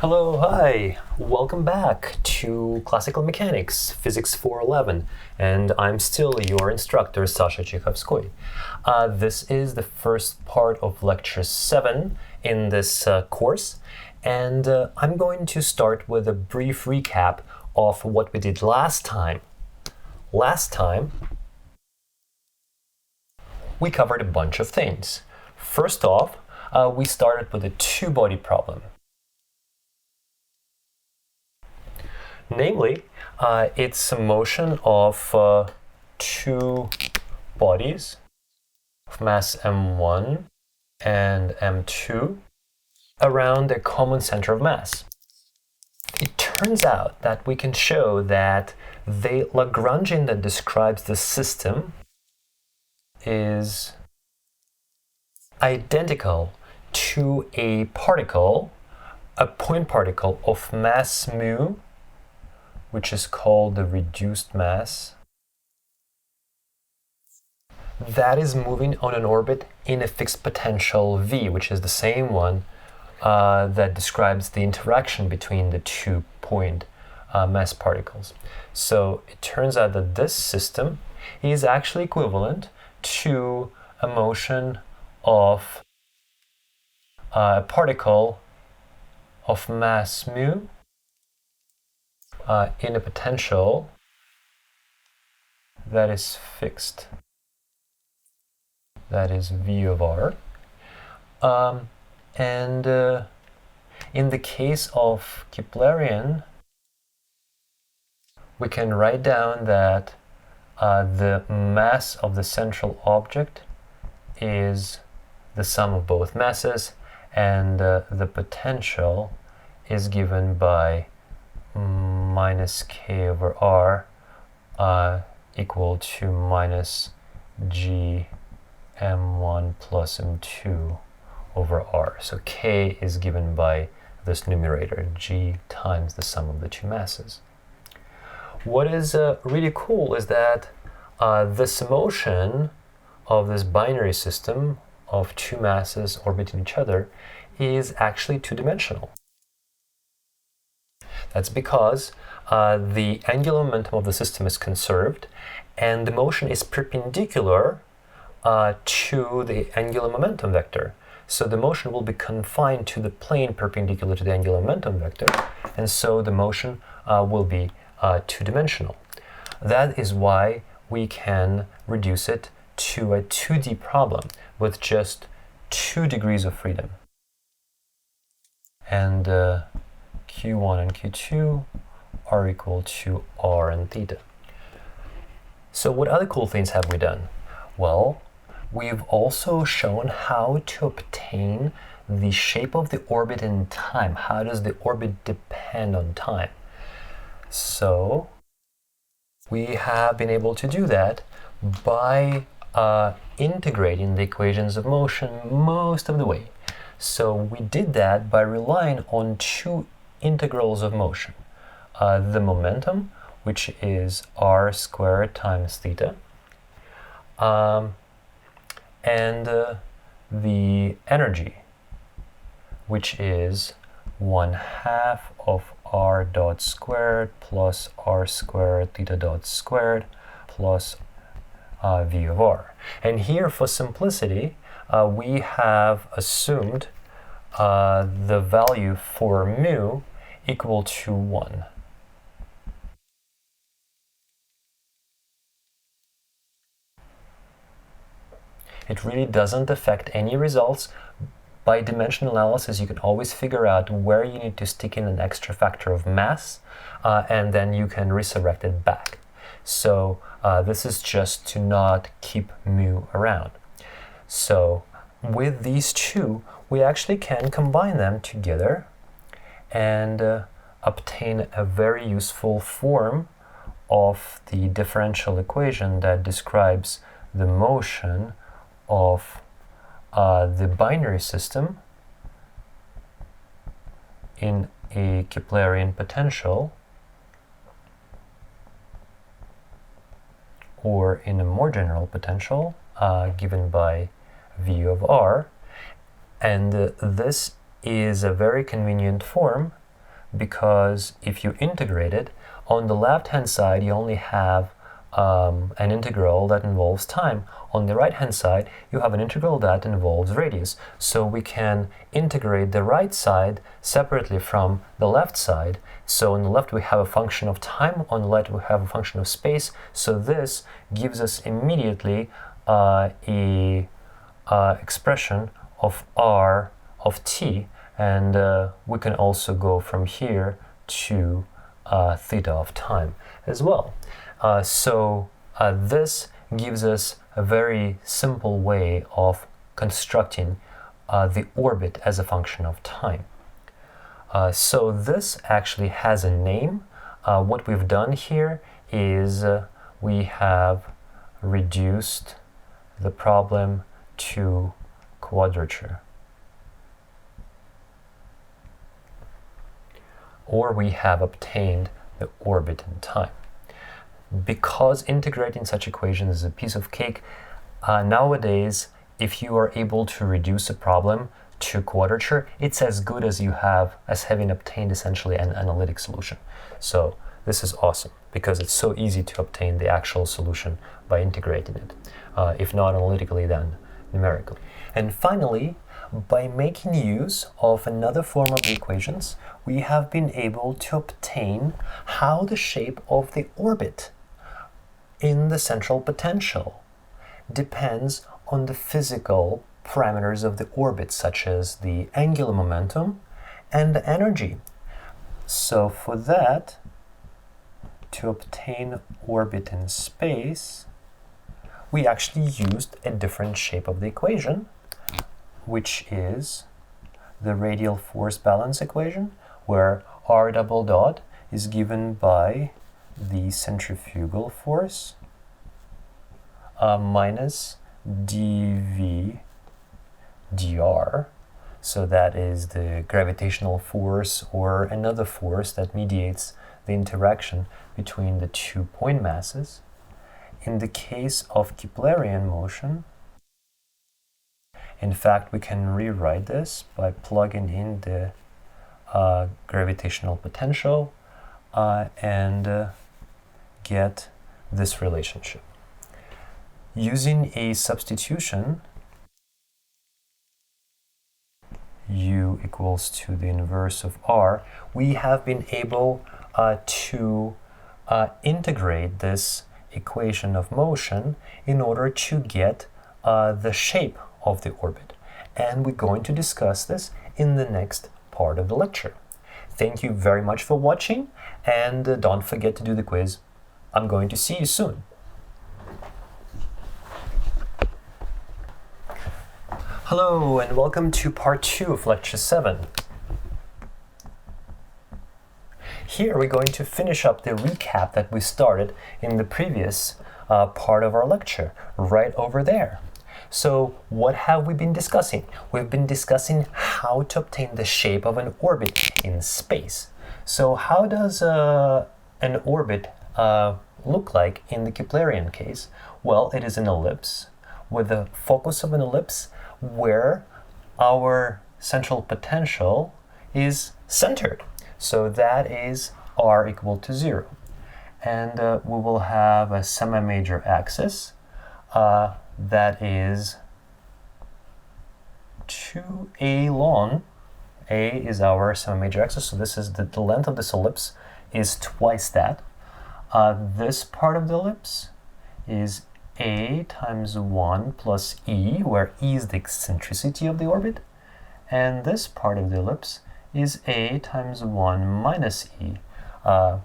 Hello, hi, welcome back to Classical Mechanics, Physics 411, and I'm still your instructor, Sasha Chikhovskoy. This is the first part of Lecture 7 in this course, and I'm going to start with a brief recap of what we did last time. Last time, we covered a bunch of things. First off, we started with a two-body problem. Namely, it's a motion of two bodies of mass m1 and m2 around a common center of mass. It turns out that we can show that the Lagrangian that describes the system is identical to a particle, a point particle of mass mu, which is called the reduced mass, that is moving on an orbit in a fixed potential v, which is the same one that describes the interaction between the two point mass particles. So it turns out that this system is actually equivalent to a motion of a particle of mass mu in a potential that is fixed, that is v of r. And in the case of Keplerian, we can write down that the mass of the central object is the sum of both masses, and the potential is given by minus k over r equal to minus g m1 plus m2 over r. So k is given by this numerator, g times the sum of the two masses. What is really cool is that this motion of this binary system of two masses orbiting each other is actually two-dimensional. That's because the angular momentum of the system is conserved and the motion is perpendicular to the angular momentum vector. So the motion will be confined to the plane perpendicular to the angular momentum vector, and so the motion will be two-dimensional. That is why we can reduce it to a 2D problem with just 2 degrees of freedom. And Q1 and Q2 are equal to r and theta. So what other cool things have we done? Well, we've also shown how to obtain the shape of the orbit in time. How does the orbit depend on time? So we have been able to do that by integrating the equations of motion most of the way. So we did that by relying on two integrals of motion. The momentum, which is r squared times theta, and the energy, which is 1/2 of r dot squared plus r squared theta dot squared plus v of r. And here, for simplicity, we have assumed the value for mu equal to 1. It really doesn't affect any results. By dimensional analysis, you can always figure out where you need to stick in an extra factor of mass, and then you can resurrect it back. So this is just to not keep mu around. So with these two, we actually can combine them together and obtain a very useful form of the differential equation that describes the motion of the binary system in a Keplerian potential, or in a more general potential given by v of r. And this is a very convenient form because if you integrate it, on the left-hand side you only have an integral that involves time. On the right-hand side, you have an integral that involves radius. So we can integrate the right side separately from the left side. So on the left we have a function of time, on the right we have a function of space. So this gives us immediately a expression of r of t, and we can also go from here to theta of time as well. So this gives us a very simple way of constructing the orbit as a function of time. So this actually has a name. What we've done here is we have reduced the problem to quadrature, or we have obtained the orbit in time. Because integrating such equations is a piece of cake, nowadays, if you are able to reduce a problem to quadrature, it's as good as having obtained essentially an analytic solution. So this is awesome because it's so easy to obtain the actual solution by integrating it, if not analytically, then numerically. And finally, by making use of another form of the equations, we have been able to obtain how the shape of the orbit in the central potential depends on the physical parameters of the orbit, such as the angular momentum and the energy. So for that, to obtain orbit in space, we actually used a different shape of the equation, which is the radial force balance equation, where r double dot is given by the centrifugal force minus dv dr. So that is the gravitational force or another force that mediates the interaction between the 2 point masses. In the case of Keplerian motion, in fact, we can rewrite this by plugging in the gravitational potential and get this relationship. Using a substitution, u equals to the inverse of r, we have been able to integrate this equation of motion in order to get the shape of the orbit. And we're going to discuss this in the next part of the lecture. Thank you very much for watching, and don't forget to do the quiz. I'm going to see you soon. Hello, and welcome to part 2 of lecture 7. Here we're going to finish up the recap that we started in the previous part of our lecture, right over there. So what have we been discussing? We've been discussing how to obtain the shape of an orbit in space. So how does an orbit look like in the Keplerian case? Well, it is an ellipse with the focus of an ellipse where our central potential is centered. So that is r equal to 0. And we will have a semi-major axis that is 2a long. A is our semi-major axis, so this is the length of this ellipse is twice that. This part of the ellipse is a times 1 plus e, where e is the eccentricity of the orbit, and this part of the ellipse is a times 1 minus e.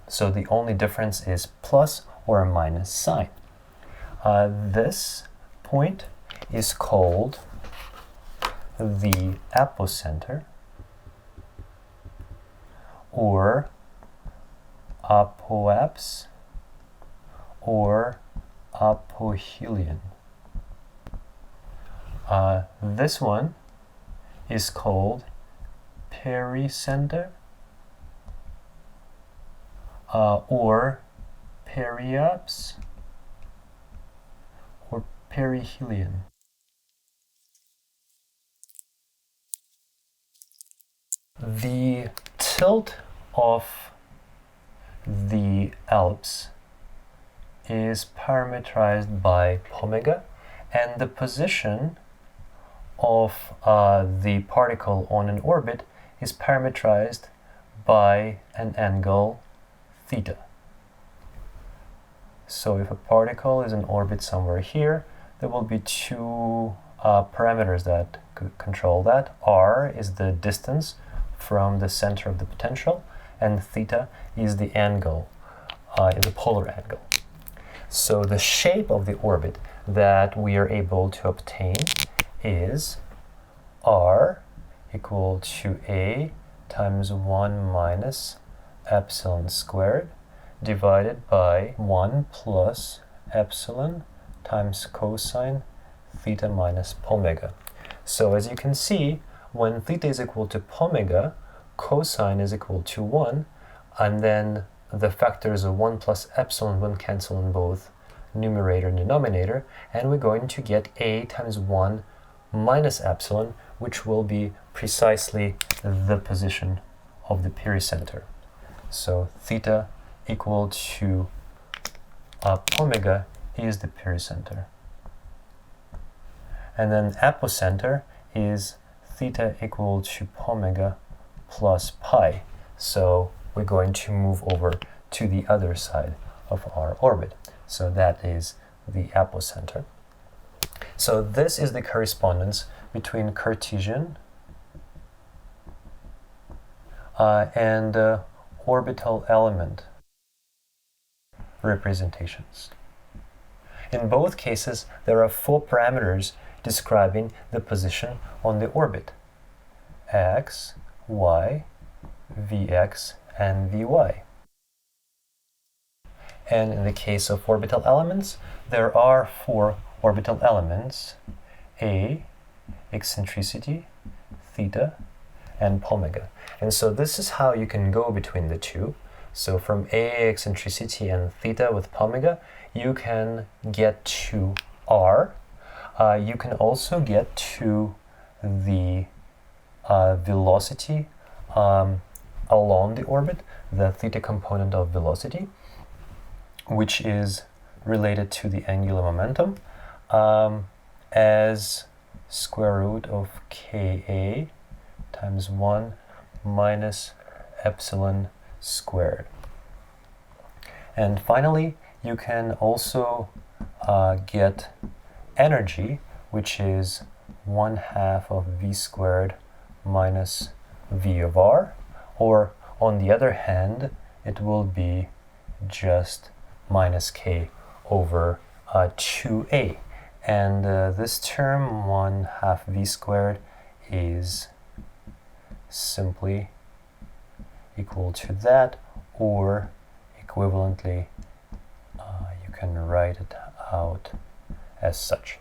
So the only difference is plus or a minus sign. This point is called the apocenter, or apoapse, or apohelion. This one is called pericenter, or periapse, or perihelion. The tilt of the ellipse is parameterized by omega, and the position of the particle on an orbit is parameterized by an angle theta. So if a particle is in orbit somewhere here, there will be two parameters that control that. R is the distance from the center of the potential, and theta is the angle, is the polar angle. So the shape of the orbit that we are able to obtain is R equal to A times 1 minus epsilon squared divided by 1 plus epsilon times cosine theta minus omega. So as you can see, when theta is equal to omega, cosine is equal to 1, and then the factors of 1 plus epsilon will cancel in both numerator and denominator, and we're going to get A times 1 minus epsilon, which will be precisely the position of the pericenter. So theta equal to omega is the pericenter. And then apocenter is theta equal to omega plus pi. So we're going to move over to the other side of our orbit. So that is the apocenter. So this is the correspondence between Cartesian and orbital element representations. In both cases, there are 4 parameters describing the position on the orbit: x, y, vx, and vy. And in the case of orbital elements, there are 4 orbital elements: a, eccentricity, theta, and omega. And so this is how you can go between the two. So from a, eccentricity, and theta with omega, you can get to r. You can also get to the velocity along the orbit, the theta component of velocity, which is related to the angular momentum, as square root of Ka times 1 minus epsilon squared. And finally, you can also get energy, which is 1/2 of v squared minus v of r, or on the other hand, it will be just minus k over 2a. And this term, 1/2 v squared, is simply equal to that, or equivalently, you can write it out as such.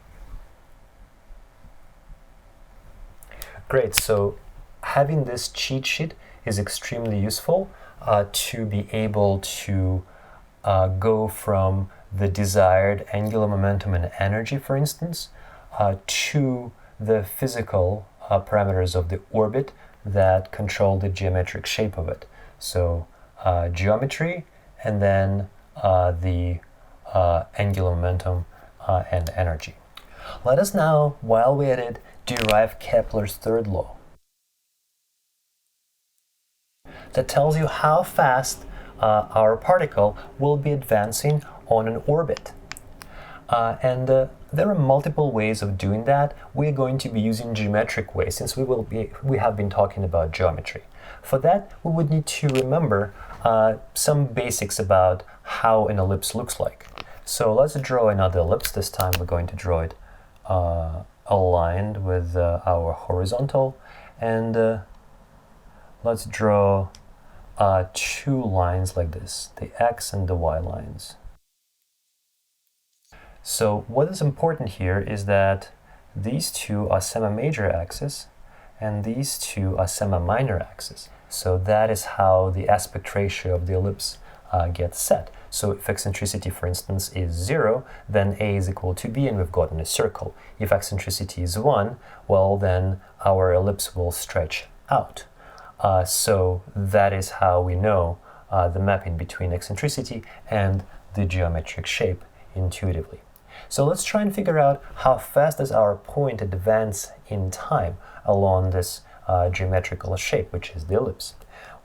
Great, so having this cheat sheet is extremely useful to be able to go from the desired angular momentum and energy, for instance, to the physical parameters of the orbit that control the geometric shape of it. So geometry, and then the angular momentum and energy. Let us now, while we're at it, derive Kepler's third law that tells you how fast our particle will be advancing on an orbit. There are multiple ways of doing that. We're going to be using geometric ways since we have been talking about geometry. For that, we would need to remember some basics about how an ellipse looks like. So let's draw another ellipse. This time we're going to draw it aligned with our horizontal, and let's draw 2 lines like this, the x and the y lines. So what is important here is that these two are semi-major axes and these two are semi-minor axes. So that is how the aspect ratio of the ellipse gets set. So if eccentricity, for instance, is 0, then A is equal to B, and we've gotten a circle. If eccentricity is 1, well, then our ellipse will stretch out. So that is how we know the mapping between eccentricity and the geometric shape intuitively. So let's try and figure out how fast does our point advance in time along this geometrical shape, which is the ellipse.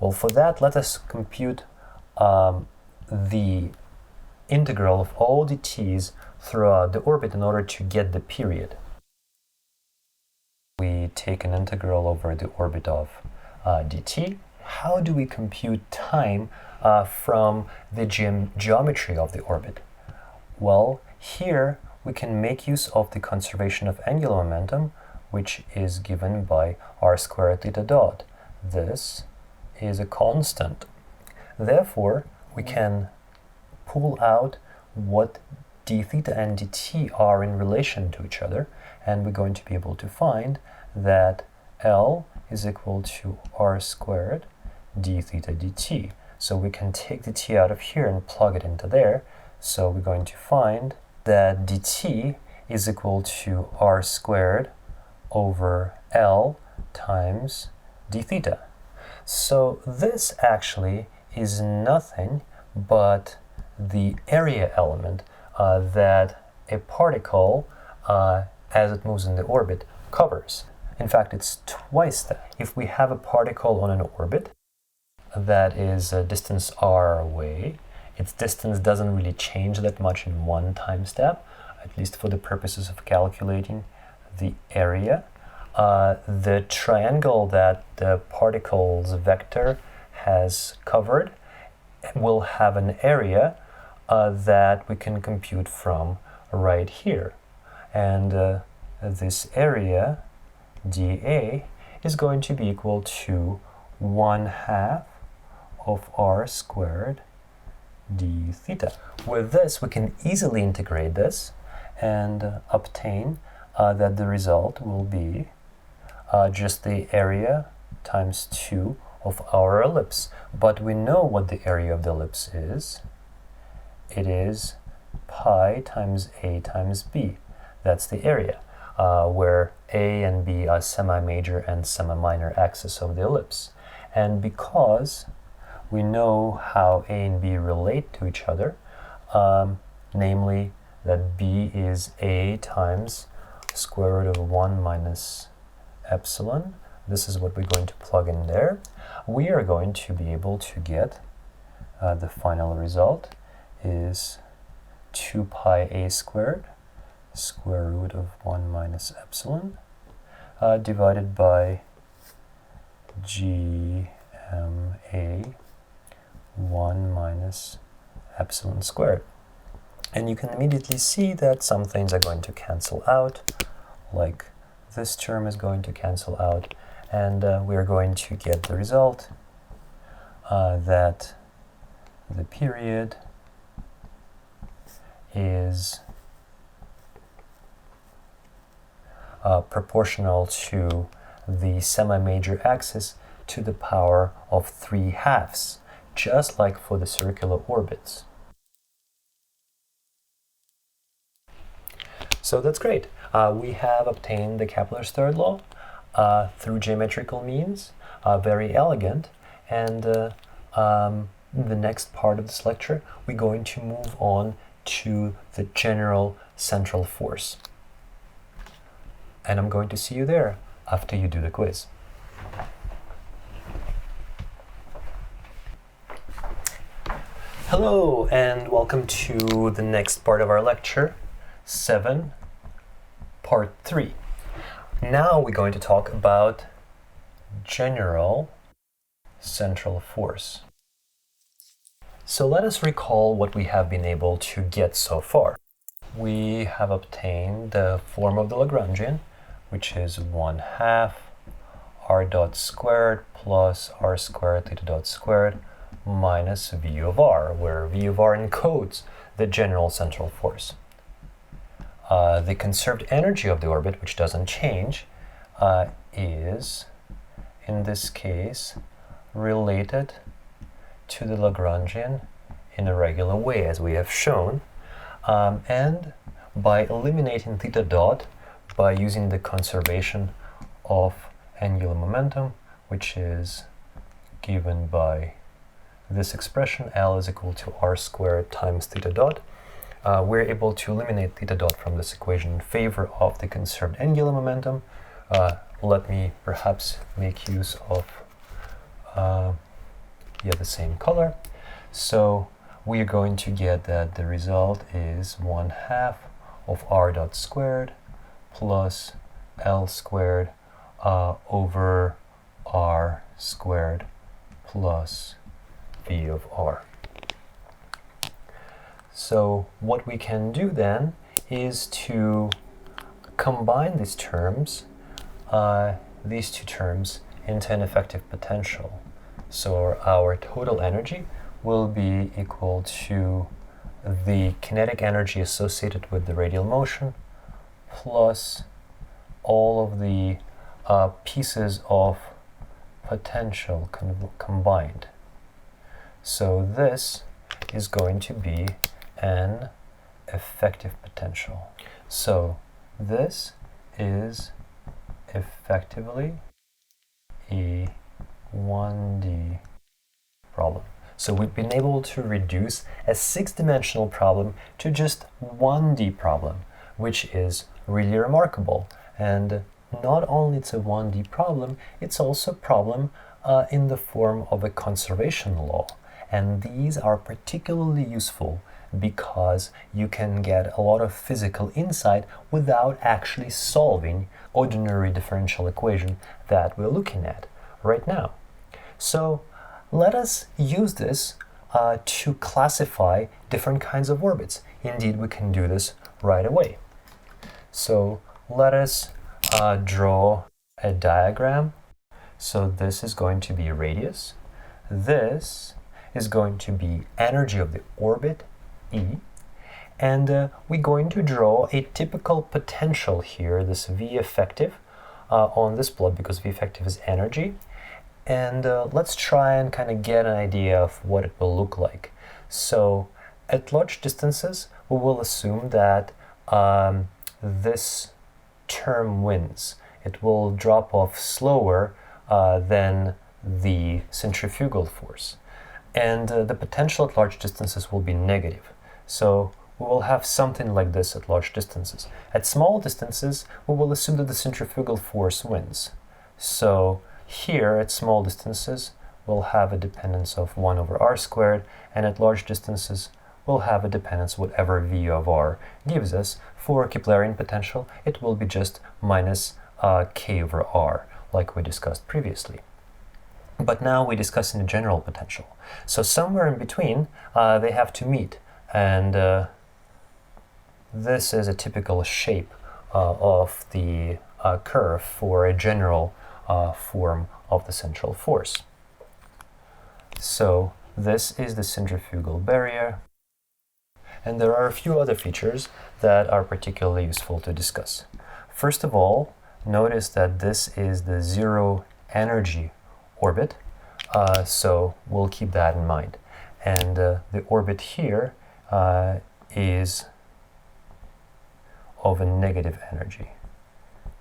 Well, for that, let us compute the integral of all dt's throughout the orbit in order to get the period. We take an integral over the orbit of dt. How do we compute time from the geometry of the orbit? Well, here we can make use of the conservation of angular momentum, which is given by r squared theta dot. This is a constant. Therefore, we can pull out what d theta and dt are in relation to each other, and we're going to be able to find that L is equal to r squared d theta dt. So we can take the t out of here and plug it into there. So we're going to find that dt is equal to r squared over L times d theta. So this actually is nothing but the area element that a particle, as it moves in the orbit, covers. In fact, it's twice that. If we have a particle on an orbit that is a distance r away, its distance doesn't really change that much in one time step, at least for the purposes of calculating the area. The triangle that the particle's vector has covered will have an area that we can compute from right here. And this area, dA, is going to be equal to 1/2 of r squared d theta. With this, we can easily integrate this and obtain that the result will be just the area times 2 of our ellipse. But we know what the area of the ellipse is. It is pi times a times b. That's the area, where a and b are semi-major and semi-minor axes of the ellipse. And because we know how a and b relate to each other, namely that b is a times square root of 1 minus epsilon. This is what we're going to plug in there. We are going to be able to get the final result is 2 pi a squared square root of 1 minus epsilon divided by gma 1 minus epsilon squared. And you can immediately see that some things are going to cancel out, like this term is going to cancel out, and we're going to get the result that the period is proportional to the semi-major axis to the power of 3/2, just like for the circular orbits. So that's great. We have obtained the Kepler's third law through geometrical means, very elegant, and in the next part of this lecture, we're going to move on to the general central force. And I'm going to see you there after you do the quiz. Hello, and welcome to the next part of our lecture, 7, part 3. Now we're going to talk about general central force. So let us recall what we have been able to get so far. We have obtained the form of the Lagrangian, which is 1/2 r dot squared plus r squared theta dot squared minus v of r, where v of r encodes the general central force. The conserved energy of the orbit, which doesn't change, is, in this case, related to the Lagrangian in a regular way, as we have shown. And by eliminating theta dot, by using the conservation of angular momentum, which is given by this expression, L is equal to r squared times theta dot. We're able to eliminate theta dot from this equation in favor of the conserved angular momentum. Let me perhaps make use of the same color. So we are going to get that the result is 1/2 of r dot squared plus L squared over r squared plus v of r. So what we can do then is to combine these terms, these two terms, into an effective potential. So our total energy will be equal to the kinetic energy associated with the radial motion plus all of the pieces of potential combined. So this is going to be an effective potential. So this is effectively a 1D problem. So we've been able to reduce a 6-dimensional problem to just 1D problem, which is really remarkable. And not only it's a 1D problem, it's also a problem in the form of a conservation law. And these are particularly useful because you can get a lot of physical insight without actually solving ordinary differential equation that we're looking at right now. So let us use this to classify different kinds of orbits. Indeed, we can do this right away. So let us draw a diagram. So this is going to be radius. This is going to be energy of the orbit, E. And we're going to draw a typical potential here, this V effective, on this plot, because V effective is energy. And let's try and kind of get an idea of what it will look like. So at large distances, we will assume that this term wins. It will drop off slower than the centrifugal force. And the potential at large distances will be negative. So we will have something like this at large distances. At small distances, we will assume that the centrifugal force wins. So here at small distances, we'll have a dependence of 1 over r squared, and at large distances, we'll have a dependence whatever v of r gives us. For Keplerian potential, it will be just minus k over r, like we discussed previously. But now we're discussing a general potential. So somewhere in between, they have to meet. And this is a typical shape of the curve for a general form of the central force. So this is the centrifugal barrier. And there are a few other features that are particularly useful to discuss. First of all, notice that this is the zero energy orbit, so we'll keep that in mind. And the orbit here is of a negative energy.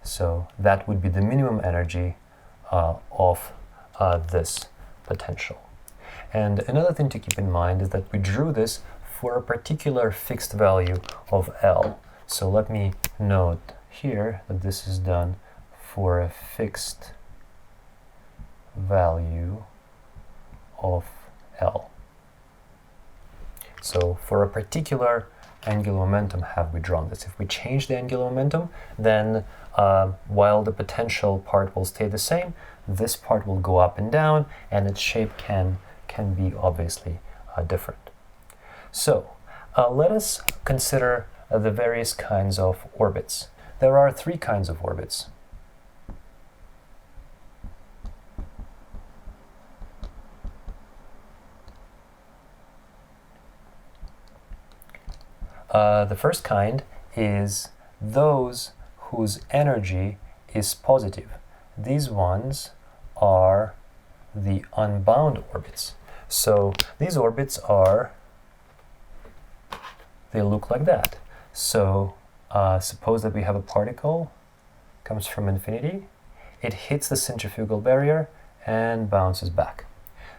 So that would be the minimum energy of this potential. And another thing to keep in mind is that we drew this for a particular fixed value of L. So let me note here that this is done for a fixed value of L. So for a particular angular momentum have we drawn this. If we change the angular momentum, then while the potential part will stay the same, this part will go up and down, and its shape can be obviously different. So let us consider the various kinds of orbits. There are 3 kinds of orbits. The first kind is those whose energy is positive. These ones are the unbound orbits. So these orbits they look like that. So suppose that we have a particle, comes from infinity, it hits the centrifugal barrier and bounces back.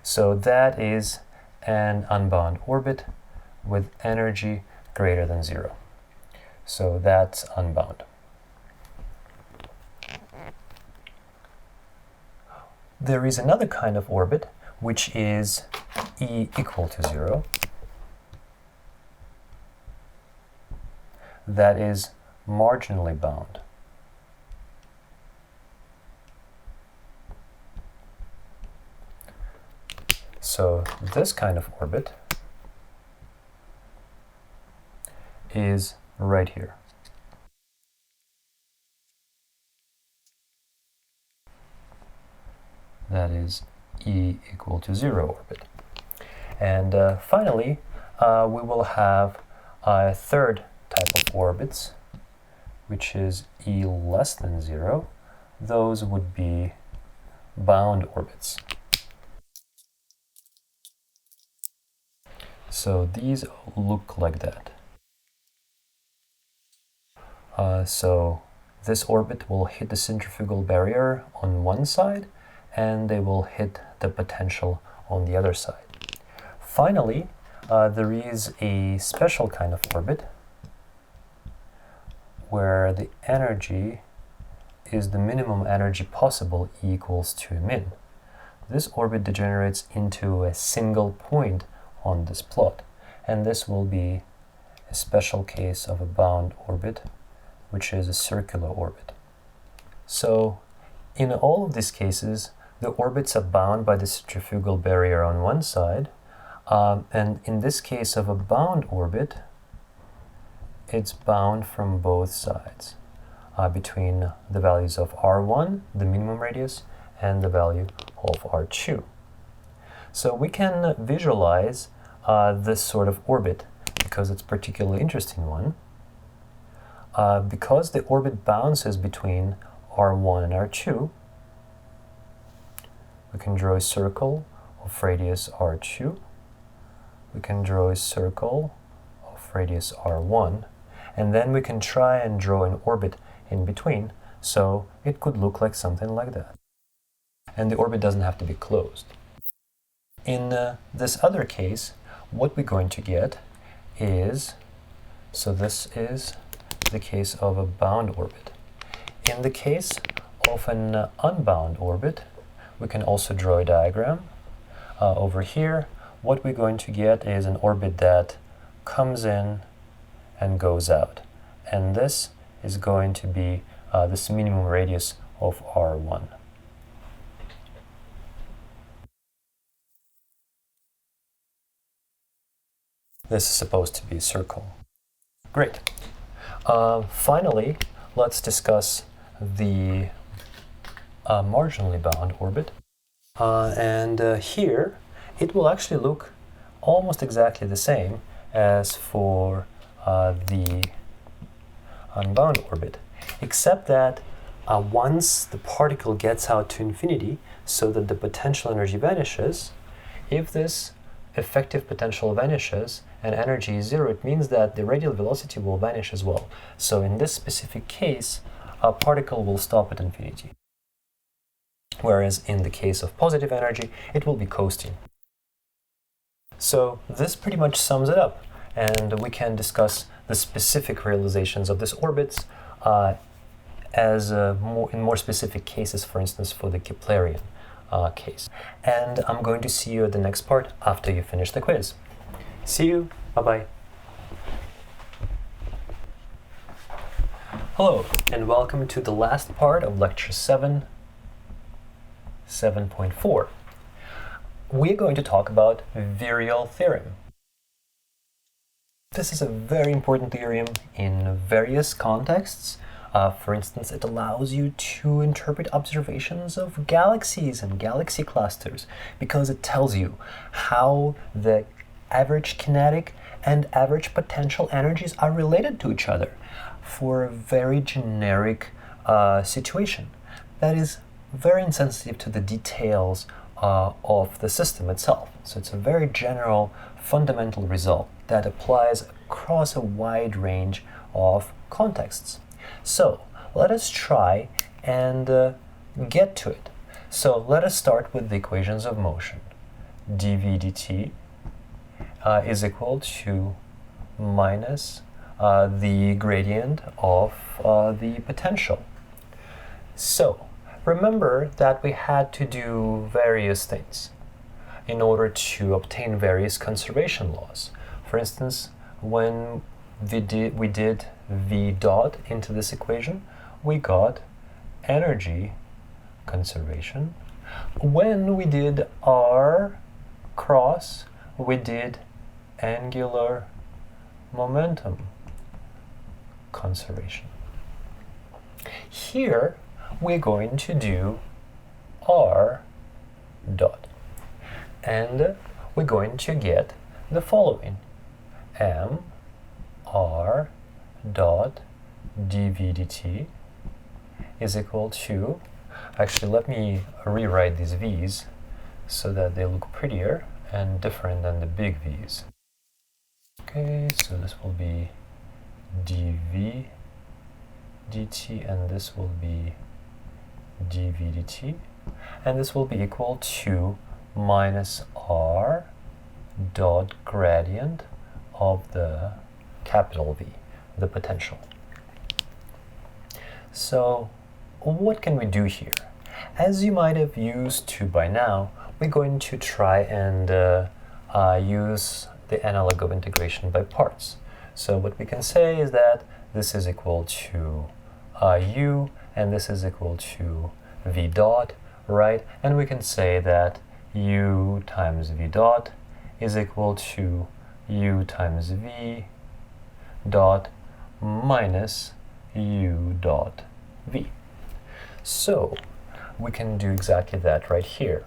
So that is an unbound orbit with energy greater than 0. So that's unbound. There is another kind of orbit, which is E equal to 0. That is marginally bound. So this kind of orbit is right here. That is E equal to 0 orbit. And finally, we will have a third type of orbits, which is E less than 0. Those would be bound orbits. So these look like that. So this orbit will hit the centrifugal barrier on one side, and they will hit the potential on the other side. Finally, there is a special kind of orbit where the energy is the minimum energy possible equals to min. This orbit degenerates into a single point on this plot, and this will be a special case of a bound orbit, which is a circular orbit. So in all of these cases, the orbits are bound by the centrifugal barrier on one side, and in this case of a bound orbit, it's bound from both sides, between the values of r1, the minimum radius, and the value of r2. So we can visualize this sort of orbit because it's a particularly interesting one. Because the orbit bounces between r1 and r2, we can draw a circle of radius r2. We can draw a circle of radius r1, and then we can try and draw an orbit in between, so it could look like something like that. And the orbit doesn't have to be closed. In this other case, what we're going to get is, so this is the case of a bound orbit. In the case of an unbound orbit, we can also draw a diagram. Over here, what we're going to get is an orbit that comes in and goes out. And this is going to be this minimum radius of r1. This is supposed to be a circle. Great. Finally, let's discuss the marginally bound orbit. And here, it will actually look almost exactly the same as for the unbound orbit, except that once the particle gets out to infinity, so that the potential energy vanishes, if this effective potential vanishes and energy is 0, it means that the radial velocity will vanish as well. So in this specific case, a particle will stop at infinity. Whereas in the case of positive energy, it will be coasting. So this pretty much sums it up, and we can discuss the specific realizations of these orbits in more specific cases, for instance, for the Keplerian case. And I'm going to see you at the next part after you finish the quiz. See you. Bye-bye. Hello, and welcome to the last part of Lecture 7.4. We're going to talk about Virial Theorem. This is a very important theorem in various contexts. For instance, it allows you to interpret observations of galaxies and galaxy clusters because it tells you how the average kinetic and average potential energies are related to each other for a very generic situation that is very insensitive to the details of the system itself. So it's a very general, fundamental result that applies across a wide range of contexts. So let us try and get to it. So let us start with the equations of motion. dv dt is equal to minus the gradient of the potential. So remember that we had to do various things in order to obtain various conservation laws. For instance, when we did V dot into this equation, we got energy conservation. When we did R cross, we did angular momentum conservation. Here we're going to do R dot, and we're going to get the following: m r dot dv dt is equal to, actually let me rewrite these v's so that they look prettier and different than the big v's. Okay, so this will be dv dt, and this will be dv dt, and this will be equal to minus r dot gradient of the capital V, the potential. So what can we do here? As you might have used to by now, we're going to try and use the analog of integration by parts. So what we can say is that this is equal to u, and this is equal to v dot, right? And we can say that u times v dot is equal to u times v dot minus u dot v. So we can do exactly that right here.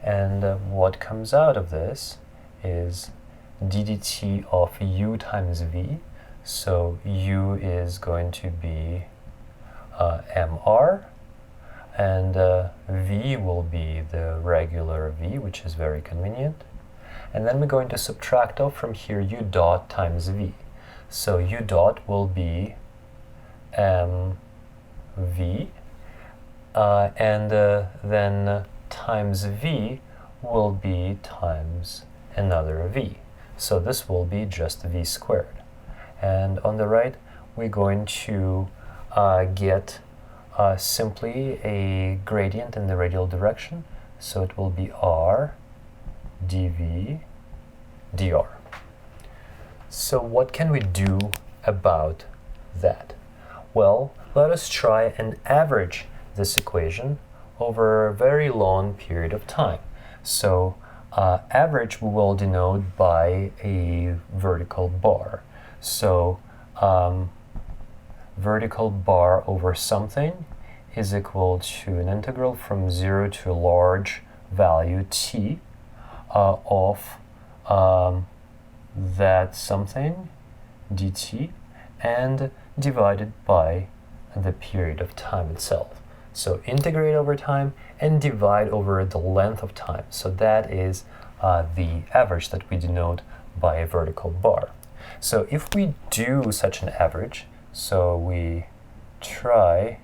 And what comes out of this is ddt of u times v. So u is going to be mr, and v will be the regular v, which is very convenient. And then we're going to subtract off from here u dot times v. So u dot will be mv, and then times v will be times another v. So this will be just v squared. And on the right, we're going to get simply a gradient in the radial direction. So it will be r dv dr. So what can we do about that? Well, let us try and average this equation over a very long period of time. So average we will denote by a vertical bar. So vertical bar over something is equal to an integral from 0 to a large value t of that something dt, and divided by the period of time itself. So integrate over time and divide over the length of time. So that is the average that we denote by a vertical bar. So if we do such an average, so we try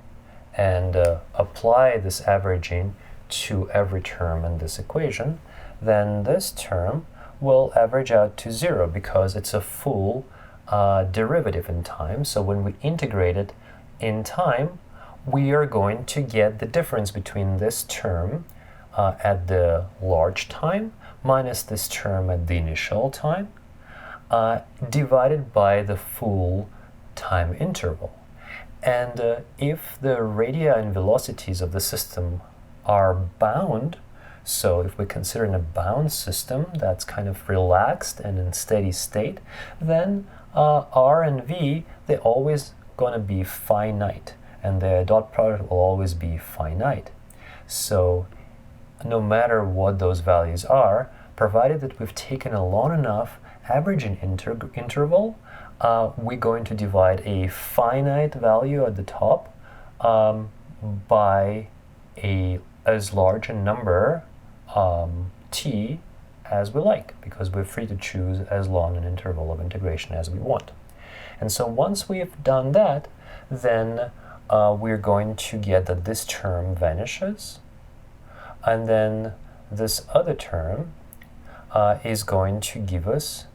and apply this averaging to every term in this equation, then this term will average out to 0 because it's a full derivative in time. So when we integrate it in time, we are going to get the difference between this term at the large time minus this term at the initial time, divided by the full time interval. And if the radii and velocities of the system are bound, so if we consider in a bound system that's kind of relaxed and in steady state, then r and v, they're always going to be finite, and the dot product will always be finite. So no matter what those values are, provided that we've taken a long enough averaging interval, we're going to divide a finite value at the top by as large a number t as we like, because we're free to choose as long an interval of integration as we want. And so once we've done that, then we're going to get that this term vanishes, and then this other term is going to give us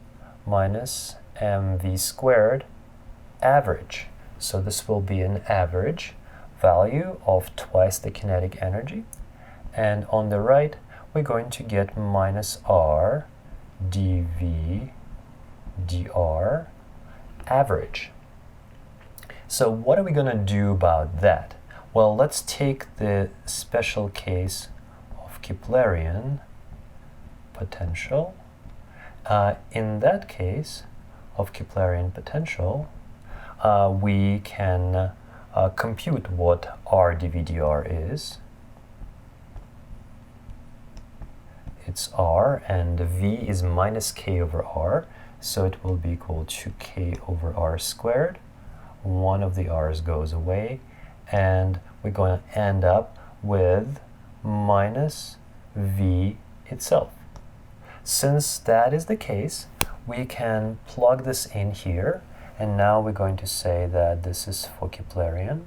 minus mv squared average. So this will be an average value of twice the kinetic energy. And on the right, we're going to get minus r dv dr average. So what are we going to do about that? Well, let's take the special case of Keplerian potential. In that case of Keplerian potential, we can compute what r dv dr is. It's r, and v is minus k over r, so it will be equal to k over r squared. One of the r's goes away, and we're going to end up with minus v itself. Since that is the case, we can plug this in here, and now we're going to say that this is for Keplerian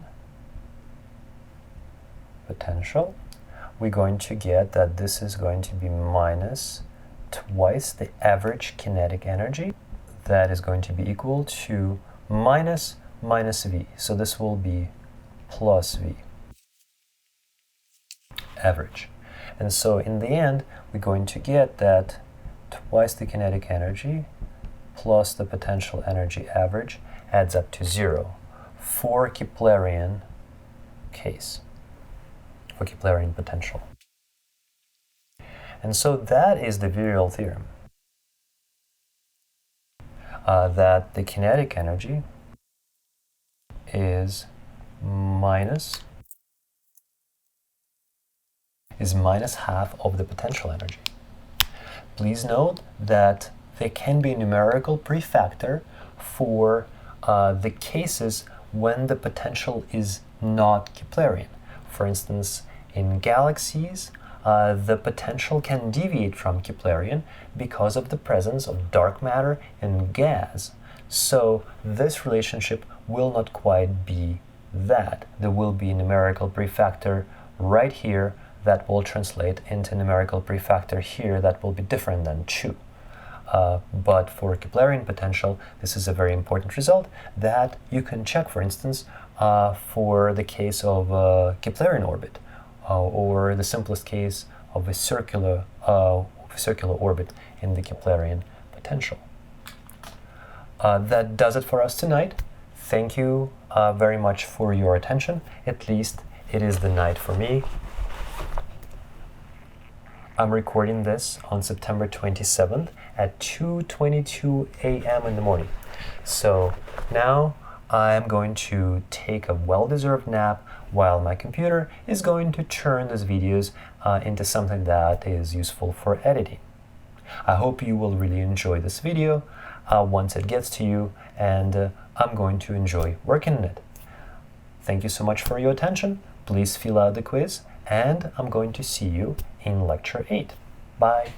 potential. We're going to get that this is going to be minus twice the average kinetic energy. That is going to be equal to minus v. So this will be plus v average. And so in the end, we're going to get that twice the kinetic energy plus the potential energy average adds up to 0 for Keplerian case, for Keplerian potential. And so that is the Virial theorem, that the kinetic energy is minus half of the potential energy. Please note that there can be a numerical prefactor for the cases when the potential is not Keplerian. For instance, in galaxies, the potential can deviate from Keplerian because of the presence of dark matter and gas. So this relationship will not quite be that. There will be a numerical prefactor right here that will translate into a numerical prefactor here that will be different than 2. But for Keplerian potential, this is a very important result that you can check, for instance, for the case of a Keplerian orbit, or the simplest case of a circular orbit in the Keplerian potential. That does it for us tonight. Thank you very much for your attention. At least it is the night for me. I'm recording this on September 27th at 2:22 a.m. in the morning. So now I'm going to take a well-deserved nap while my computer is going to turn these videos into something that is useful for editing. I hope you will really enjoy this video once it gets to you, and I'm going to enjoy working on it. Thank you so much for your attention. Please fill out the quiz, and I'm going to see you in lecture 8. Bye.